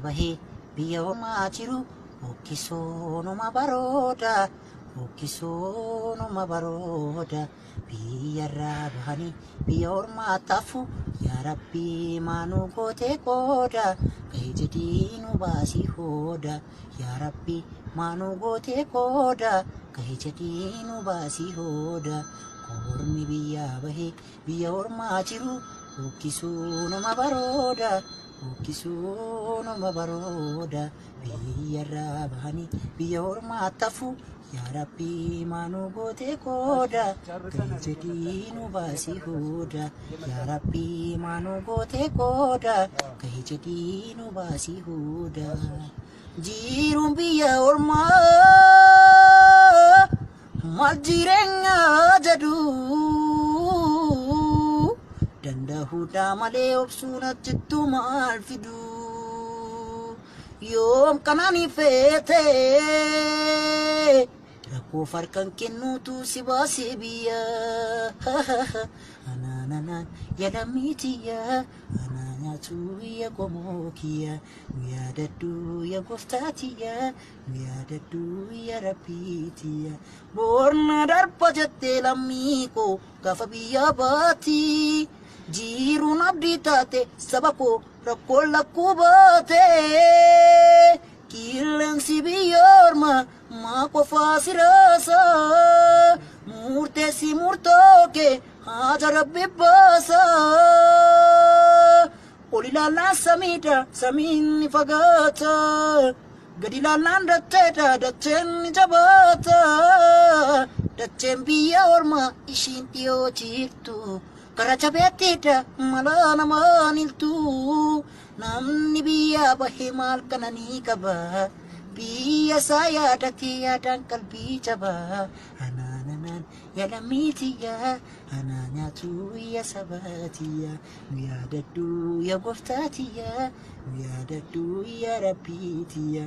bahe biyya ormaa jiru buqqisuunuma barooda buqqisuunuma barooda biyyarraa bahanii biyya ormaa tafu yaa rabbii maanuu gootee qooda gahee jedhii nu baasii hooda yaa rabbii maanuu gootee qooda gahee jedhii nu baasii hooda ormi biyyaa bahee biyya ormaa jiru buqqisuunuma barooda buqqisuunuma barooda biyyarraa bahanii biyya ormaa tafu yaa rabbii maanuu gootee qooda gahee jedhii nu baasii hooda yaa rabbii maanuu gootee qooda gahee jedhii nu baasii hooda jiruun biyya ormaa maal jireenya jedhu dandahuudha malee obsuun achittu maal fidu yoom kanani feete rakkoo farkan kennuutu si baasee biyya anaananaan yadamiitiya anaanyaatu ya qomookiya nu yaadaddu ya gooftaatiya nu yaadaddu ya rabbiitiya boorna darba jettee lammii koo gaafa biyya baati jiruun abdii taate saba koo rakkoon lakkuu baate qilleensi biyya ormaa maa qofaa si raasa murteessi murtoo kee haja rabbi baasa ol ilaalaan samiidha samiin ni fagaata gad ilaalaan dacheedha dacheen ni jabaata dacheen biyya ormaa ishiin dhiyoo jirtu kara jabeettiidha mala namaan iltu namni biyya bahee maal kana ni qaba biyya isaa yaadatee yaadaan qalbii jaba anaananaan yaalamiitiya anaa nyaatu ya sabaatiya nu yaadaddu ya gooftaatiya nu yaadaddu ya rabbiitiya